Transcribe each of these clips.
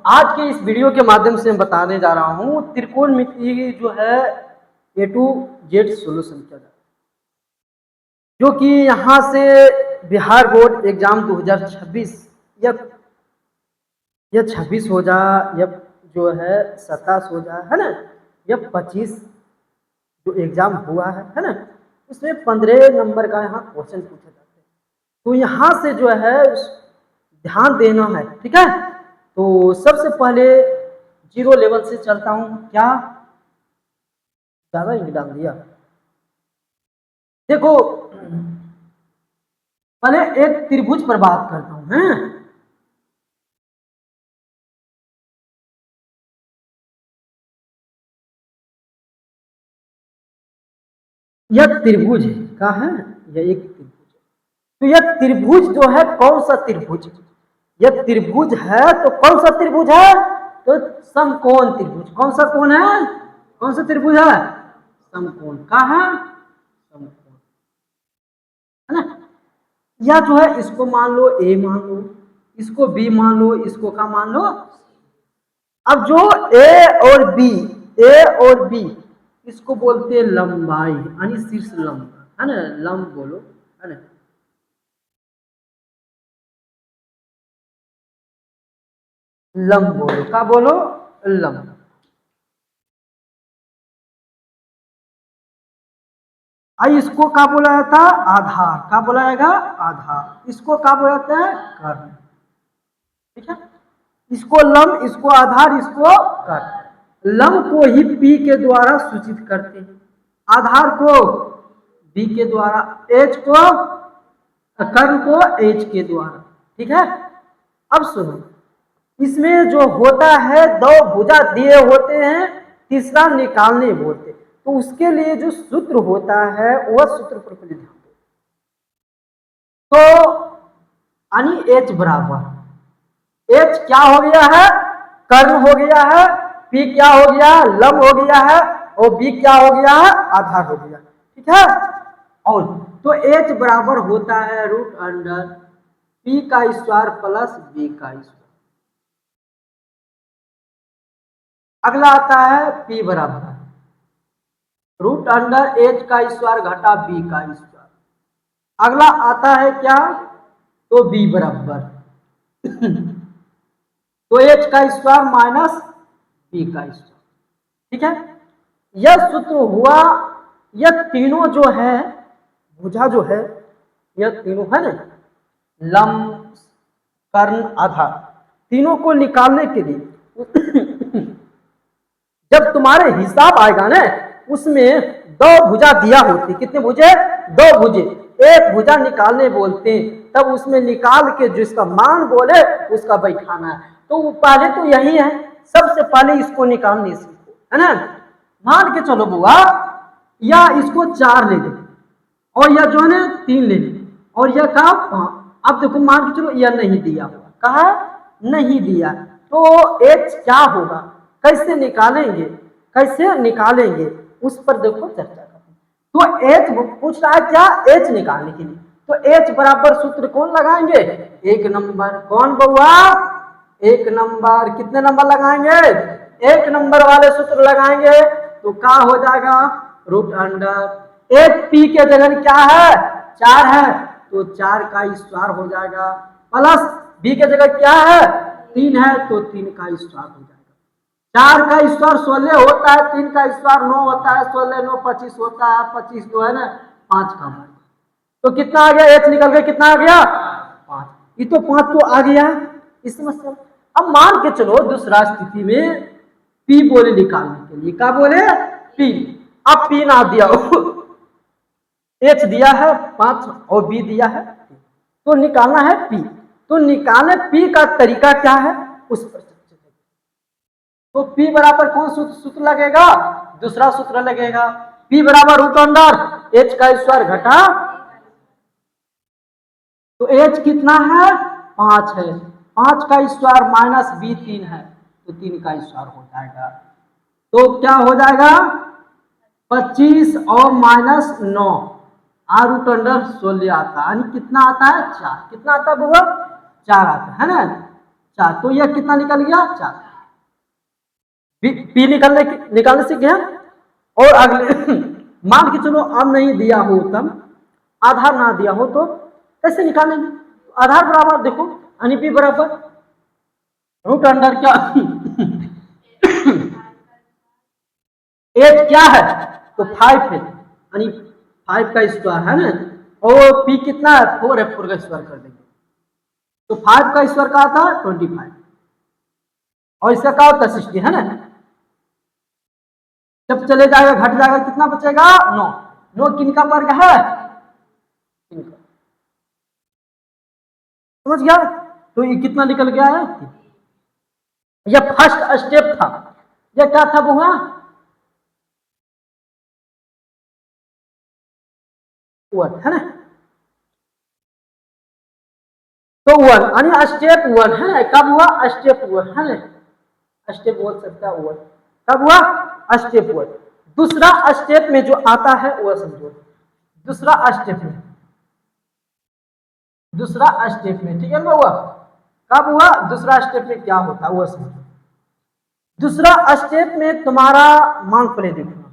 आज के इस वीडियो के माध्यम से मैं बताने जा रहा हूँ त्रिकोणमिति जो है A to Z सोल्यूशन क्या है, जो कि यहाँ से बिहार बोर्ड एग्जाम 2026 या 26 हो जा या जो है 27 हो जा है ना, या 25 जो एग्जाम हुआ है ना, उसमें 15 नंबर का यहाँ क्वेश्चन पूछे जाते हैं। तो यहाँ से जो है ध्यान देना है, ठीक है। तो सबसे पहले जीरो लेवल से चलता हूँ। क्या ज्यादा इंक डाल दिया? देखो पहले एक त्रिभुज पर बात करता हूँ हैं। यह त्रिभुज है, क्या है? यह एक त्रिभुज है। तो यह त्रिभुज जो है कौन सा त्रिभुज? यह त्रिभुज है तो कौन सा त्रिभुज है? तो समकोण त्रिभुज। कौन सा कोण है? कौन सा त्रिभुज है? समकोण। कहा है? समकोण, है ना। या जो है इसको मान लो ए मान लो, इसको बी मान लो, इसको क्या मान लो? अब जो ए और बी, ए और बी इसको बोलते हैं लंबाई, यानी शीर्ष लंब, है ना। लंब बोलो, है ना। लंब बोलो, क्या बोलो? लंब। आई इसको क्या बोला जाता है? आधार। क्या बोला जाएगा? आधार। इसको क्या बोला जाता है? कर्ण। ठीक है। इसको लंब, इसको आधार, इसको कर्ण। लंब को ही पी के द्वारा सूचित करते हैं, आधार को बी के द्वारा, एच को, कर्ण को एच के द्वारा। ठीक है। अब सुनो, इसमें जो होता है दो भुजा दिए होते हैं, तीसरा निकालने बोलते, तो उसके लिए जो सूत्र होता है वह सूत्र पर पहले ध्यान दो। तो यानी एच बराबर, एच क्या हो गया है? कर्ण हो गया है, पी क्या हो गया? लंब हो गया है, और बी क्या हो गया है? आधार हो गया। ठीक है। और तो एच बराबर होता है रूट अंडर पी का स्क्वायर प्लस बी का स्क्वायर। अगला आता है पी बराबर रूट अंडर एच का स्क्वायर घटा बी का स्क्वायर। अगला आता है क्या? तो बी बराबर तो एच का स्क्वायर माइनस बी का स्क्वायर। ठीक है। यह सूत्र हुआ। यह तीनों जो है भुजा जो है, यह तीनों है ना, लंब, कर्ण, आधार, तीनों को निकालने के लिए जब तुम्हारे हिसाब आएगा ना, उसमें दो भुजा दिया होती। कितने भुजे? दो भुजे। एक भुजा निकालने बोलते हैं, तब उसमें निकाल के जिसका मान बोले उसका बैठाना है। तो पहले तो यही है, सबसे पहले इसको निकालने सीखो, है ना। मान के चलो बुआ, या इसको 4 ले ले, और यह जो है ना 3 ले ले, और यह कहा 5। अब देखो मान के चलो यह नहीं दिया हुआ, कहा नहीं दिया, तो एच क्या होगा? कैसे निकालेंगे? कैसे निकालेंगे उस पर देखो चर्चा करते। तो एच पूछ रहा है क्या? एच निकालने के लिए तो एच बराबर सूत्र कौन लगाएंगे? 1 नंबर। कौन बउआ? 1 नंबर। कितने नंबर लगाएंगे? 1 नंबर वाले सूत्र लगाएंगे। तो क्या हो जाएगा? रूट अंडर एक पी के जगह क्या है? 4 है, तो 4 का स्क्वायर हो जाएगा, प्लस बी के जगह क्या है? 3 है, तो 3 का स्क्वायर हो जाएगा। 4 का स्क्वायर 16 होता है, 3 का स्क्वायर 9 होता है, 16 9 25 होता है, 25 जो है ना 5 का मान। तो कितना आ गया? एच निकल गया। कितना आ गया? 5। ये तो 5 तो आ गया इस समस्या। अब मान के चलो दूसरा स्थिति में पी बोले निकालने के लिए, क्या बोले? पी। अब पी ना दिया एच दिया है 5 और बी दिया है, तो निकालना है पी। तो निकालने पी का तरीका क्या है उस पर। तो P बराबर कौन सूत्र लगेगा? दूसरा सूत्र लगेगा, P बराबर रूट अंडर एच का स्क्वायर घटा, तो एच कितना है? 5 है, 5 का स्क्वायर माइनस बी 3 है, तो 3 का स्क्वायर हो जाएगा। तो क्या हो जाएगा? 25 और माइनस 9, आर रूट अंडर 16 आता है, यानी कितना आता है? 4। कितना आता है बुआ? 4 आता है ना। 4, तो यह कितना निकल गया 4। पी निकालने सीख गया। और अगले मान के चलो अब नहीं दिया हो तब, आधार ना दिया हो तो कैसे निकालेंगे? आधार बराबर देखो यानी पी बराबर रूट अंडर क्या एच क्या है तो 5 है यानी 5 का स्क्वायर है ना, और पी कितना है 4 है, 4 का स्क्वायर कर देंगे तो 5 का स्क्वायर क्या आता है 25 और इसका क्या होता है 60 है ना। जब चले जाएगा घट जाएगा कितना बचेगा 9। 9 किनका वर्ग है इनका। समझ गया? तो ये कितना निकल गया है? यह फर्स्ट स्टेप था। यह क्या था बुआ? वन है ना। तो वन यानी स्टेप 1 है ना। कब हुआ? स्टेप 1 है ना। स्टेप बोल सकता है 1 कब हुआ? स्टेप 1। दूसरा स्टेप में जो आता है वह समझो। दूसरा स्टेप में, दूसरा स्टेप में, ठीक है ना हुआ? कब हुआ? दूसरा स्टेप में क्या होता है वह समझो। दूसरा स्टेप में तुम्हारा मान पहले देखो,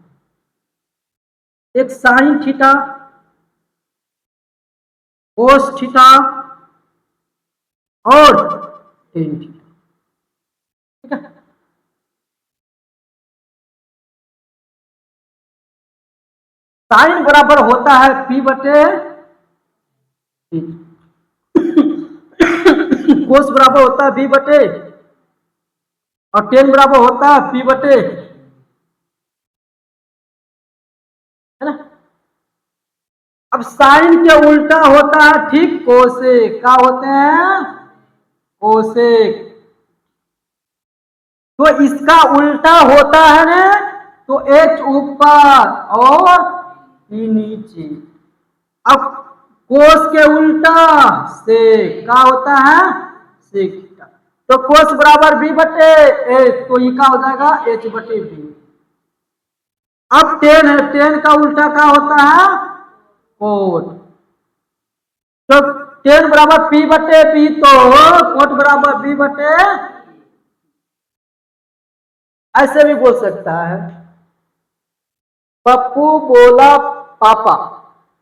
एक साइन थीटा, कोस थीटा और टेन थीटा, ठीक है। साइन बराबर होता है पी बटे कोस बराबर होता है बी बटे और टेन बराबर होता है पी बटे, है ना। अब साइन के उल्टा होता है ठीक कोसेक। क्या होते हैं? कोसेक। तो इसका उल्टा होता है ना, तो एच ऊपर और ई नीचे। अब कोस के उल्टा सेक क्या होता है? Sec theta. तो कोस बराबर बी बटे एच, तो ये क्या हो जाएगा एच बटे बी। अब टेन है, टेन का उल्टा क्या होता है? कोट। तो टेन बराबर पी बटे पी, तो कोट बराबर बी बटे, ऐसे भी बोल सकता है। पप्पू बोला पापा,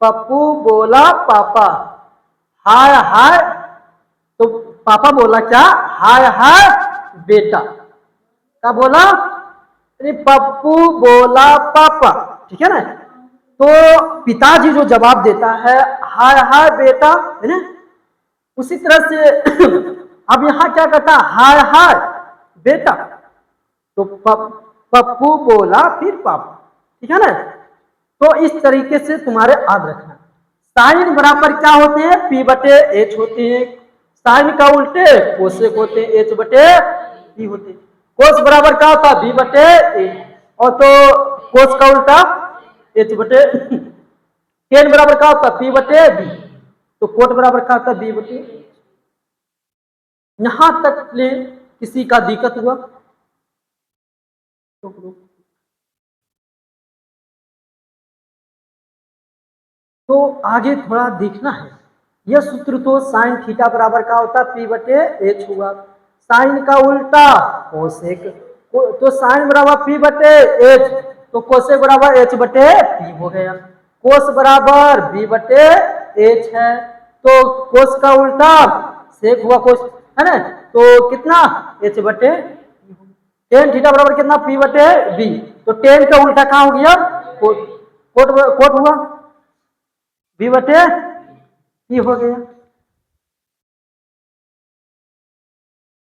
पप्पू बोला पापा, हाय हाय, तो पापा बोला क्या? हाय हाय बेटा। क्या बोला? पप्पू बोला पापा, ठीक है ना। तो पिताजी जो जवाब देता है हाय हाय बेटा, है ना, उसी तरह से अब यहां क्या कहता है? हाय हाय बेटा। तो पप्पू बोला फिर पापा, ठीक है ना। तो इस तरीके से तुम्हारे याद रखना। साइन बराबर क्या होते हैं? पी बटे एच होते हैं। साइन का उल्टे कोसेक होते हैं, एच बटे पी होते हैं। कोस बराबर क्या होता है? बी बटे ए, और तो कोस का उल्टा एच बटे। टेन बराबर क्या होता है? पी बटे बी, तो कोट बराबर क्या होता है? बी बटे। यहां तक ले किसी का दिक्कत हुआ तो आगे थोड़ा देखना है। यह सूत्र तो साइन थीटा बराबर का होता है पी बटे एच हुआ। साइन का उल्टा कोसेक, तो साइन बराबर पी बटे एच, तो कोसेक बराबर एच बटे पी हो गया। कोस बराबर बी बटे एच है, तो कोस का उल्टा सेक हुआ कोस, है ना। तो कितना? एच बटे। टेन थीटा बराबर कितना? पी बटे बी, तो टेन का उल्टा कहाँ हो गया? कोट, कोट हुआ बी बटे पी हो गया।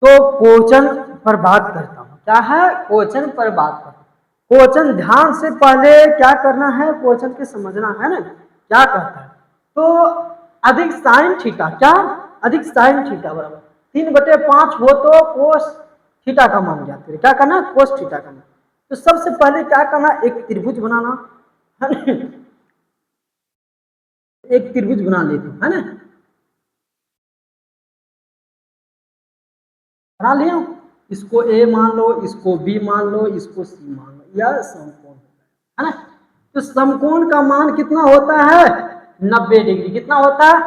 तो क्वेश्चन पर बात करता हूं। क्या है? क्वेश्चन पर बात करता हूं। क्वेश्चन ध्यान से पहले क्या करना है? क्वेश्चन के समझना है ना क्या कहता है। तो अधिक साइन थीटा, क्या अधिक साइन थीटा बराबर 3/5 हो तो कोस थीटा का मान जाते हैं। क्या करना? कोस थीटा करना। तो सबसे पहले क्या करना? एक त्रिभुज बनाना है ना। एक त्रिभुज बना लेते है ना। बना लिया। इसको ए मान लो, इसको बी मान लो, इसको सी मान लो, यह समकोण है ना। तो समकोण का मान कितना होता है? 90 डिग्री। कितना होता है?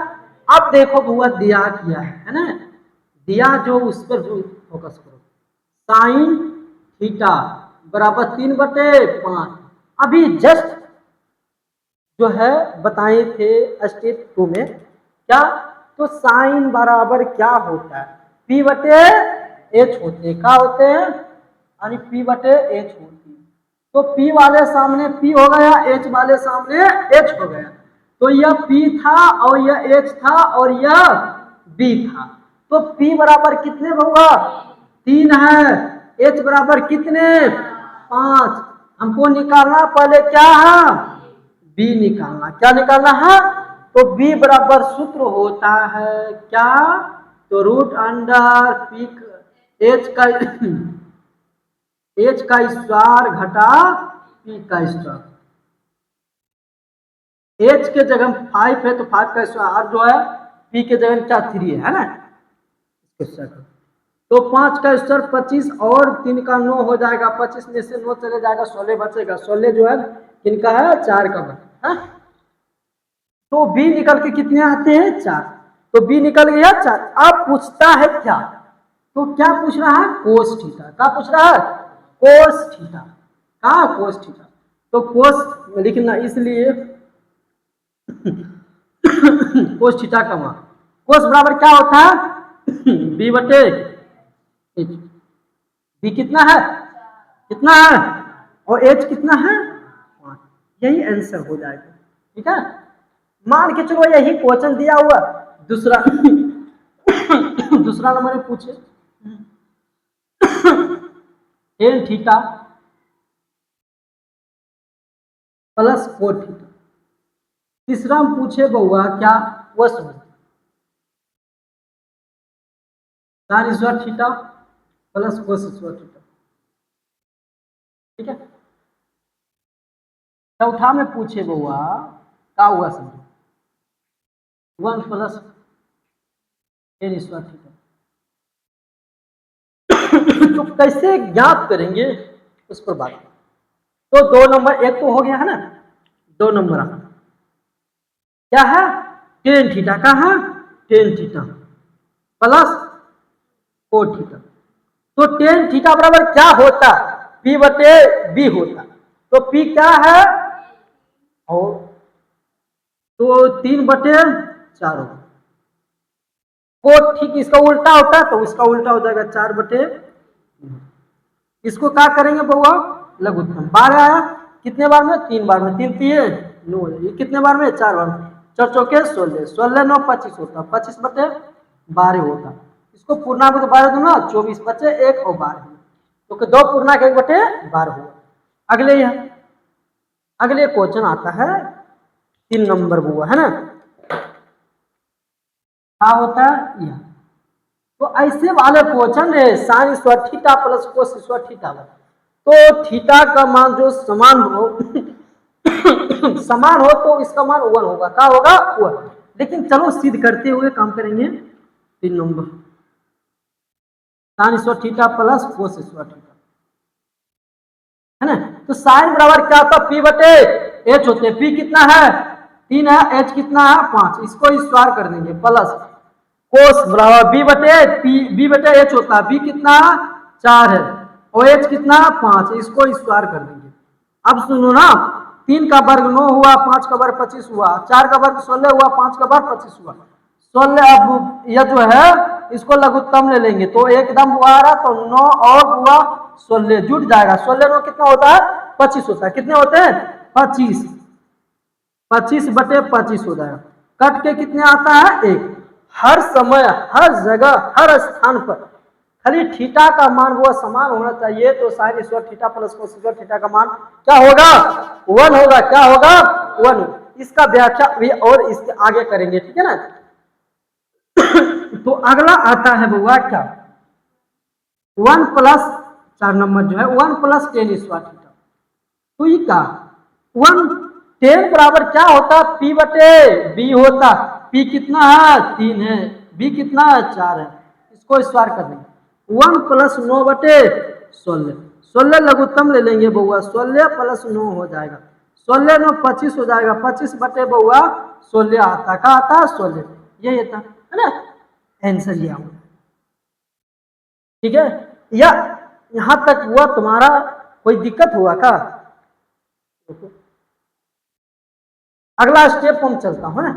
अब देखो बुआ दिया किया है ना, दिया जो उस पर फोकस करो। साइन थीटा बराबर 3/5। अभी जस्ट जो है बताए थे स्टेप 2 में क्या, तो साइन बराबर क्या होता है, P/H होते हैं। क्या होते हैं, यानी P/H होती है। तो P वाले सामने P हो गया, H वाले सामने H हो गया। तो यह P था और यह H था और यह B था। तो P बराबर कितने होगा, 3 है। H बराबर कितने, 5। हमको निकालना पहले क्या है, बी निकालना। क्या निकालना है, तो बी बराबर सूत्र होता है क्या, तो रूट अंडर पी एच का एच का स्क्वायर घटा पी का स्क्वायर। एच के जगह 5 है तो 5 का स्क्वायर जो है, पी के जगह क्या 3 है ना। तो 5 का स्क्वायर 25 और 3 का 9 हो जाएगा। 25 में से 9 चले जाएगा, 16 बचेगा। 16 जो है किनका है, 4 का बचा। तो बी निकल के कितने आते हैं, 4। तो बी निकल गया 4। अब पूछता है क्या, तो क्या पूछ रहा है, कोस थीटा। क्या पूछ रहा है, कोस थीटा। कहा कोस थीटा, तो कोस लिखना, इसलिए कोस थीटा का मान, कोस बराबर क्या होता है, B/H। बी कितना है, कितना है, और H कितना है, 5। यही आंसर हो जाएगा। ठीक है, मान के चलो यही क्वेश्चन दिया हुआ दूसरा दूसरा नंबर में पूछे टेन थीटा प्लस 4 थीटा। तीसरा में पूछे बउआ क्या, वह समझ, sine square theta plus cos square theta. ठीक है, चौथा में पूछे बउआ क्या हुआ समझो, 1 प्लस टेन स्क्वायर थीटा। तो कैसे ज्ञात करेंगे उस पर बात। तो 2 नंबर, एक तो हो गया है ना, 2 नंबर क्या है, टेन थीटा का है, टेन थीटा प्लस 4 थीटा। तो टेन थीटा बराबर क्या होता, P/B होता। तो P क्या है, और तो 3/4 होगा। को ठीक इसका उल्टा होता है, तो इसका उल्टा हो जाएगा 4/। इसको क्या करेंगे बउआ, लघुत्तम। 12 आया कितने बार में, 3 बार में, 3 3 9, ये कितने बार में, 4 बार में। 4 चौके 16, 16 9 25 होता, 25/12 होता। इसको पूर्णांक तो 12 दूना 24 बचे 1 और 12, तो 2 पूर्णांक 1/12 हुआ। अगले क्वेश्चन आता है 3 नंबर बुआ है ना, क्या होता है यह। तो ऐसे वाले क्वेश्चन है sine square theta plus cos square theta, तो थीटा का मान जो समान हो समान हो तो इसका मान 1 होगा। क्या होगा, 1। लेकिन चलो सिद्ध करते हुए काम करेंगे। 3 number sine square theta plus cos square theta है ना। तो साइन बराबर क्या होता है, P/H होते हैं। P कितना है, 3 है, H कितना है, 5। इसको स्क्वायर कर देंगे प्लस कोस बराबर B/H होता है। B कितना 4 है और H कितना 5, इसको स्क्वायर कर देंगे। अब सुनो ना, 3 का वर्ग 9 हुआ, 5 का वर्ग 25 हुआ, 4 का वर्ग 16 हुआ, 5 का वर्ग 25 हुआ। 16 अब यह जो है इसको लघुत्तम ले लेंगे तो एकदम हुआ रहा, तो 9 और हुआ 16 जुट जाएगा। 16 9 कितना होता है, 25 होता है। कितने होते हैं, 25। 25/25 हो जाएगा। कट के कितने आता है, 1। हर समय, हर जगह, हर स्थान पर खाली थीटा का मान वो समान होना चाहिए। तो sine square theta plus cos square theta का मान क्या होगा, 1 होगा। क्या होगा, 1। इसका व्याख्या भी और इसके आगे करेंगे, ठीक है ना। तो अगला आता है बुआ क्या, 1 प्लस 4 नंबर जो है 1 प्लस टेन स्क्वायर थीटा। तो ये का 1 10 बराबर क्या होता, P/B होता। P कितना है, 3 है, B कितना है, 4 है। इसको स्क्वायर कर देंगे। 1 प्लस 9/16, 16 लघुत्तम ले लेंगे बउआ। 16 प्लस 9 हो जाएगा, 16 9 25 हो जाएगा। 25 बटे बउआ 16 आता, क्या आता, 16। यही आता है ना, आंसर लिया हुआ। ठीक है, या यहां तक हुआ तुम्हारा, कोई दिक्कत हुआ क्या? अगला स्टेप हम चलता हूं ना।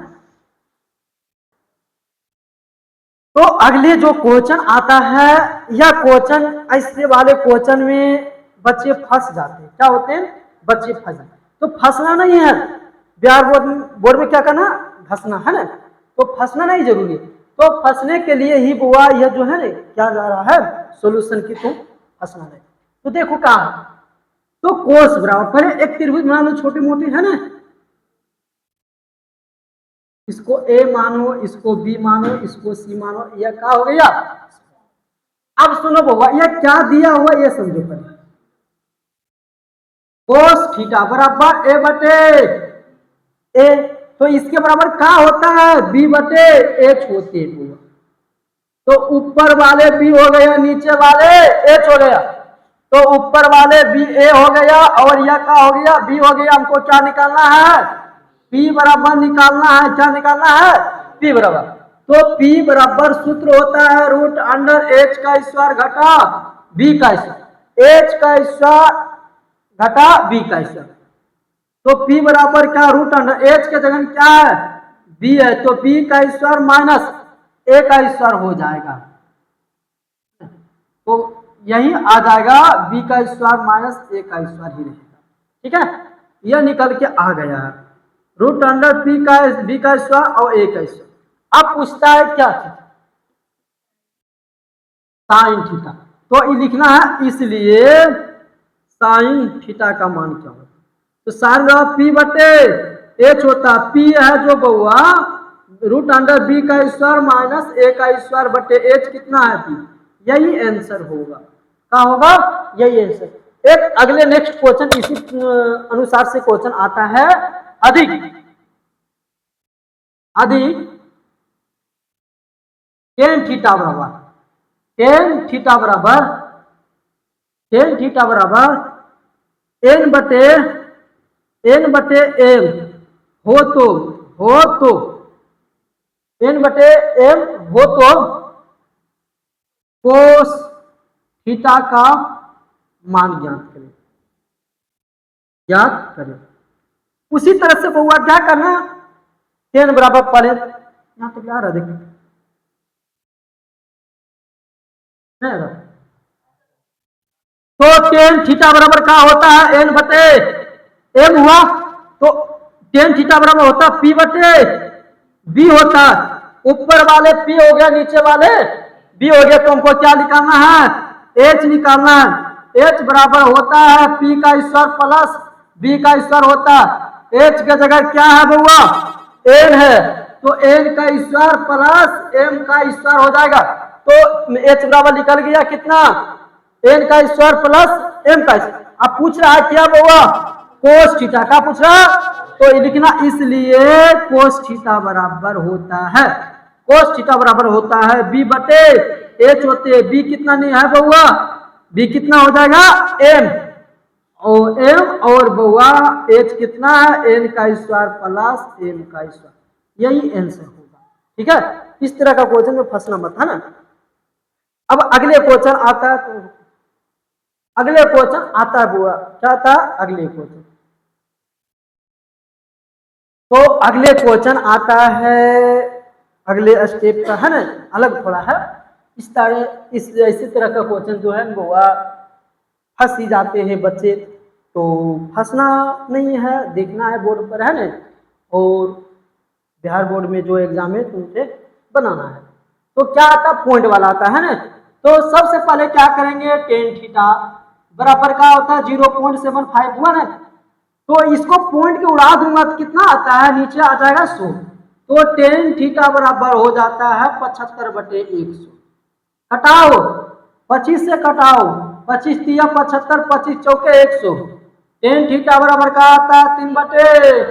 तो अगले जो क्वेश्चन आता है, या क्वेश्चन, ऐसे वाले क्वेश्चन में बच्चे फंस जाते हैं। क्या होते हैं? बच्चे फंस जाते। तो फंसना नहीं है, बिहार बोर्ड में क्या करना, फंसना है ना। तो फंसना नहीं जरूरी है। तो फंसने के लिए ही बुआ यह जो है ना क्या जा रहा है, सोल्यूशन की, तुम फंसना नहीं। तो देखो क्या, तो कोस बराबर, पहले एक त्रिभुज बना लो, छोटी मोटी है ना। इसको ए मानो, इसको बी मानो, इसको सी मानो, यह क्या हो गया। अब सुनो बउआ, यह क्या दिया हुआ ये समझो पहले। कोस थीटा बराबर ए बटे ए, तो इसके बराबर क्या होता है, बी बटे एच होते हैं। तो ऊपर वाले बी हो गया, नीचे वाले एच हो गया। तो ऊपर वाले बी ए हो गया, और यह क्या हो गया, बी हो गया। हमको क्या निकालना है, पी बराबर निकालना है। क्या निकालना है, पी बराबर। तो पी बराबर सूत्र होता है रूट अंडर एच का स्क्वायर घटा बी का स्क्वायर, एच का स्क्वायर घटा बी का स्क्वायर। तो पी बराबर क्या, रूट अंडर एच के जगह क्या है, बी है, तो बी का स्क्वायर माइनस ए का स्क्वायर हो जाएगा। तो यही आ जाएगा, बी का स्क्वायर माइनस ए का स्क्वायर ही रहेगा। ठीक है, यह निकल के आ गया है रूट अंडर पी का बी का स्क्वायर और ए का स्क्वायर। अब पूछता है क्या, साइन थीटा। तो ये लिखना है, इसलिए साइन थीटा का मान क्या होता है। तो साइन पी बटे एच होता, पी है जो बउआ रूट अंडर बी का स्क्वायर माइनस ए का स्क्वायर बटे एच कितना है, पी। यही आंसर होगा। क्या होगा, यही आंसर। एक अगले नेक्स्ट क्वेश्चन इसी अनुसार से क्वेश्चन आता है, अधिक अधिक टेन थीटा बराबर, टेन थीटा बराबर, टेन थीटा बराबर एन बटे एम हो तो एन बटे एम हो तो कोस थीटा का मान ज्ञात करें। उसी तरह से बउआ क्या करना, टेन बराबर पढ़े, यहां तो क्या रहा देखिए, तो टेन थीटा बराबर क्या होता है, एन बटे एम हुआ। तो टेन थीटा बराबर होता पी बटे बी होता, ऊपर वाले पी हो गया, नीचे वाले बी हो गया। तो हमको क्या निकालना है, एच निकालना है। एच बराबर होता है पी का स्क्वायर प्लस बी का स्क्वायर होता है। एच की जगह क्या है बउआ, एन है, तो एन का स्क्वायर प्लस एम का स्क्वायर हो जाएगा। तो एच बराबर निकल गया कितना, एन का स्क्वायर प्लस एम का स्क्वायर। अब पूछ रहा है क्या बउआ, कोस थीटा का पूछ रहा, तो लिखना, इसलिए कोस थीटा बराबर होता है, कोस थीटा बराबर होता है बी बटे एच होते, बी कितना नहीं है बउआ, बी कितना हो जाएगा, एम और एम, और बउआ एच कितना है, एन का स्क्वायर प्लस एम का स्क्वायर। यही आंसर होगा। ठीक है, इस तरह का क्वेश्चन में फंसना मत है ना। अब अगले क्वेश्चन आता है, तो अगले क्वेश्चन आता है बुआ, क्या आता है अगले क्वेश्चन। तो अगले क्वेश्चन आता है, अगले स्टेप का है ना, अलग थोड़ा है। इस तरह इसी तरह का क्वेश्चन जो है बुआ फंस ही जाते हैं बच्चे। तो फंसना नहीं है, देखना है बोर्ड पर है ना, और बिहार बोर्ड में जो एग्जाम है तुमसे बनाना है। तो क्या आता, पॉइंट वाला आता है ना। तो सबसे पहले क्या करेंगे, टेन थीटा बराबर का होता है 0.75 हुआ ना। तो इसको पॉइंट के उड़ा दूंगा तो कितना आता है, नीचे आ जाएगा 100। तो टेन थीटा बराबर हो जाता है 75/100। कटाओ 25 से कटाओ, 25 तिया 75, 25 चौके 100। टेन थीटा बराबर का आता है 3/,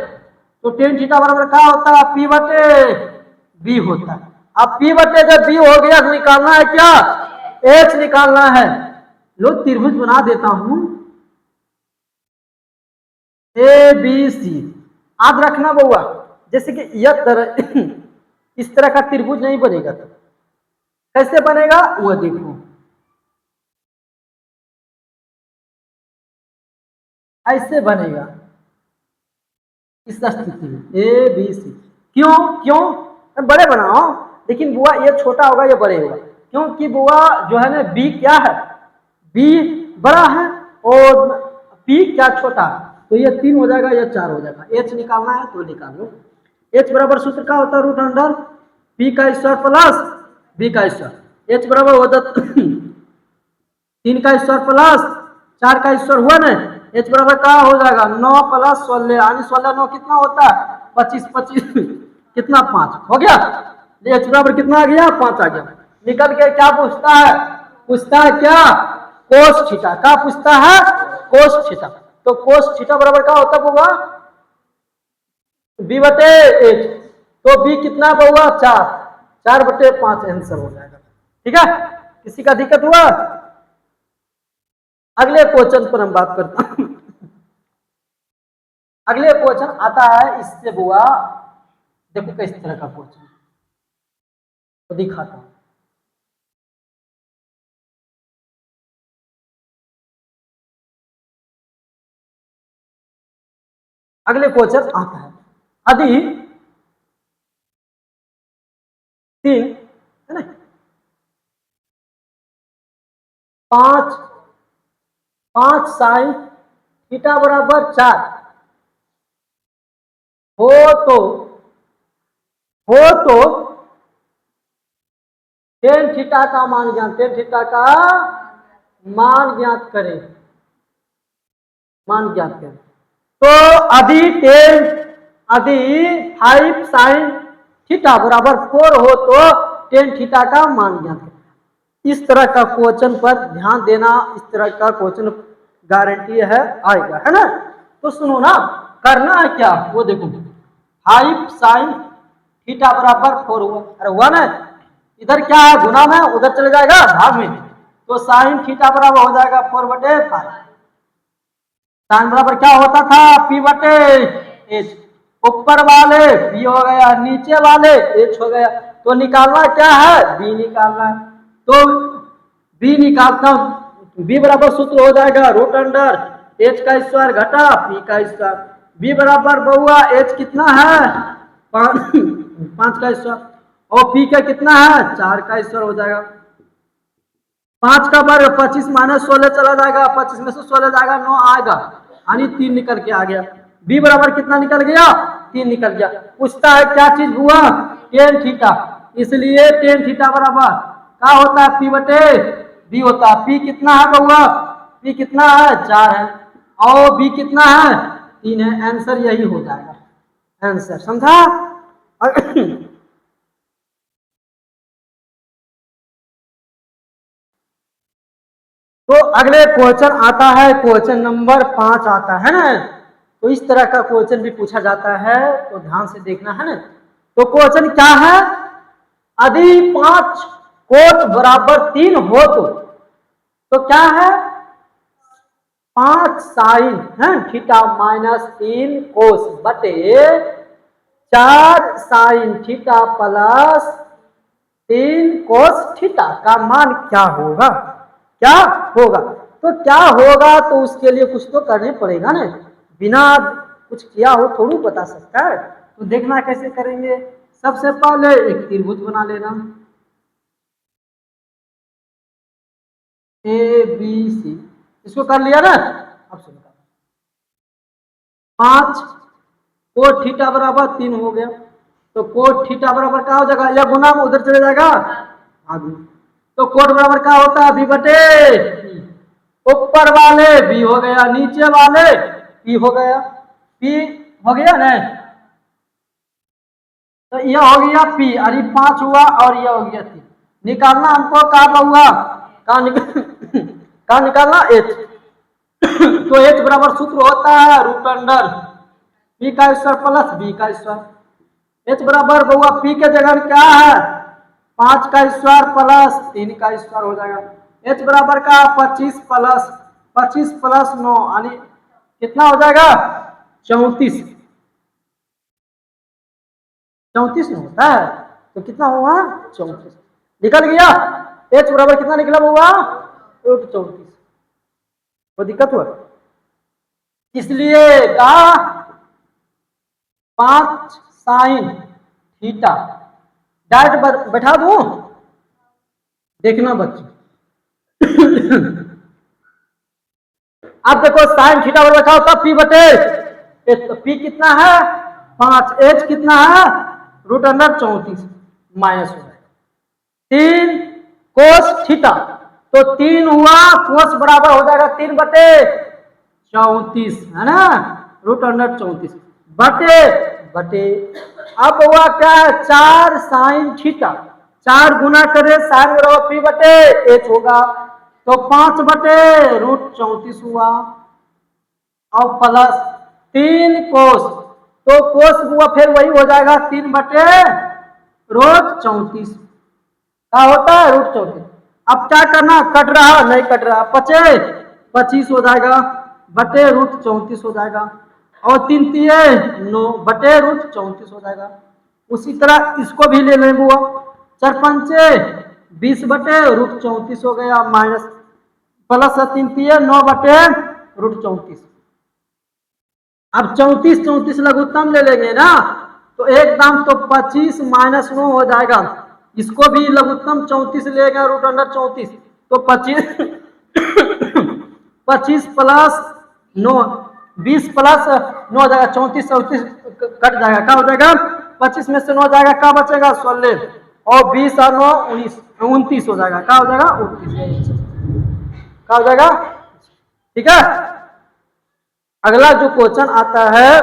तो टेन थीटा बराबर का होता है पी बटे बी होता है। अब पी बटे जब बी हो गया तो निकालना है क्या, एच निकालना है। लो त्रिभुज बना देता हूं, ए बी सी। याद रखना बउआ, जैसे कि यह तरह इस तरह का त्रिभुज नहीं बनेगा, तो कैसे बनेगा वो देखो। ऐसे बनेगा इस स्थिति में ए बी सी। क्यों क्यों बड़े बनाओ, लेकिन बुआ ये छोटा होगा ये बड़े होगा, क्योंकि बुआ जो है ना बी क्या है, बी बड़ा है और पी क्या छोटा, तो ये 3 हो जाएगा, ये 4 हो जाएगा। एच निकालना है तो निकाल लो। एच बराबर सूत्र क्या होता है, रूट अंडर पी का स्क्वायर प्लस बी का स्क्वायर। एच बराबर होता 3 का स्क्वायर प्लस 4 का स्क्वायर हुआ ना, एच बराबर क्या हो जाएगा 9 प्लस 16 यानी 16 9 कितना होता है 25 25 कितना 5 हो गया। एच बराबर कितना आ गया 5 आ गया। निकल के क्या पूछता है, पूछता है क्या कोस थीटा, क्या पूछता है कोस थीटा। तो कोस थीटा बराबर क्या होता होगा बी बटे एच, तो बी कितना होगा 4, 4/5 आंसर हो जाएगा। ठीक है, किसी का दिक्कत हुआ? अगले क्वेश्चन पर हम बात करते हैं। अगले क्वेश्चन आता है इससे बुआ, देखो किस तरह का क्वेश्चन तो दिखाता हूं। अगले क्वेश्चन आता है यदि 3 है ना 5 5 साइन थीटा बराबर 4 हो तो हो तो टेन थीटा का मान ज्ञात, टेन थीटा का मान ज्ञात करें, मान ज्ञात करें। तो यदि 5 साइन थीटा बराबर 4 हो तो टेन थीटा का मान ज्ञात करें। इस तरह का क्वेश्चन पर ध्यान देना, इस तरह का क्वेश्चन गारंटी है आएगा, है ना। तो सुनो ना, करना है क्या वो देखो, 5 साइन थीटा बराबर 4 हुआ, अरे हुआ ना, इधर क्या है गुना में, उधर चले जाएगा भाग में, तो साइन थीटा बराबर हो जाएगा 4/5। साइन बराबर क्या होता था पी बटे एच, ऊपर वाले पी हो गया, नीचे वाले एच हो गया, तो निकालना क्या है बी निकालना है। तो बी निकालता हूं, बी बराबर सूत्र हो जाएगा रूट अंडर एच का स्क्वायर घटा पी का स्क्वायर। बी बराबर बहुआ एच कितना है 5 का स्क्वायर और पी का कितना है 4 का स्क्वायर हो जाएगा। 5 का वर्ग 25 माइनस 16 चला जाएगा, 25 में से 16 जाएगा 9 आएगा, यानी 3 निकल के आ गया। बी बराबर कितना निकल गया 3 निकल गया। पूछता है क्या चीज हुआ टेन थीटा, इसलिए टेन थीटा बराबर क्या होता है पी बटे बी होता है। पी कितना है बउआ, पी कितना है 4 है और बी कितना है 3 है, आंसर यही हो जाएगा, आंसर समझा। तो अगले क्वेश्चन आता है, क्वेश्चन नंबर 5 आता है ना। तो इस तरह का क्वेश्चन भी पूछा जाता है, तो ध्यान से देखना है ना। तो क्वेश्चन क्या है, यदि 5 कोट बराबर 3 हो तो क्या है 5 साइन है थीटा माइनस 3 कोस बटे 4 sine theta plus 3 cos theta का मान क्या होगा, क्या होगा। तो क्या होगा तो उसके लिए कुछ तो करने पड़ेगा ना, बिना कुछ किया हो थोड़ी बता सकता है। तो देखना कैसे करेंगे, सबसे पहले एक त्रिभुज बना लेना ए बी सी, इसको कर लिया ना। अब सुन 5 कोट थीटा बराबर 3 हो गया, तो कोट थीटा बराबर क्या हो जाएगा, या गुना में उधर चले जाएगा आगे, तो कोट बराबर क्या होता है बी बटे, ऊपर वाले बी हो गया, नीचे वाले पी हो गया, पी हो गया ना। तो यह हो गया पी, अरे 5 हुआ और यह हो गया 3। निकालना हमको कहा हुआ कहा कहा निकालना एच। तो एच बराबर सूत्र होता है रूट अंडर पी का स्क्वायर प्लस बी का स्क्वायर। एच बराबर बहुआ पी के जगह क्या है 5 का स्क्वायर प्लस 3 का स्क्वायर हो जाएगा। एच बराबर का 25 प्लस 9 यानी कितना हो जाएगा 34, 34 में होता है तो कितना हुआ 34 निकल गया। एच बराबर कितना निकला हुआ 34, कोई दिक्कत हुआ। इसलिए कहा 5 साइन थीटा डायरेक्ट बैठा दूं, देखना बच्चे। अब देखो साइन थीटा बराबर क्या होता है, पी बटे, तो पी कितना है 5, एच कितना है √34 माइनस हो जाएगा 3 कोस थीटा, तो 3 हुआ कोस बराबर हो जाएगा 3/34 है ना, √34 बटे बटे। अब हुआ क्या है 4 साइन थीटा, 4 गुना करे साइन बराबर पी बटे एच होगा, तो 5/√34 हुआ, और प्लस 3 कोस, तो कोस हुआ फिर वही हो जाएगा 3/√34 क्या होता है √34। अब क्या करना, कट रहा नहीं कट रहा, 25 हो जाएगा बटे √34 हो जाएगा, और 3 तिये 9 बटे √34 हो जाएगा। उसी तरह इसको भी ले लेंगे, 4 पंचे 20 बटे √34 हो गया, माइनस प्लस 3 तिये 9 बटे √34। अब 34 लघुत्तम ले लेंगे ना, तो एकदम तो 25 माइनस 9 हो जाएगा, इसको भी लघुत्तम 34 लेगा √34, तो 25 प्लस 9 20 प्लस 9 हो जाएगा 34 कट जाएगा, क्या हो जाएगा 25 में से 9 जाएगा, क्या बचेगा 16, और 20 और 9 29 हो जाएगा, क्या हो जाएगा 29, क्या हो जाएगा। ठीक है, अगला जो क्वेश्चन आता है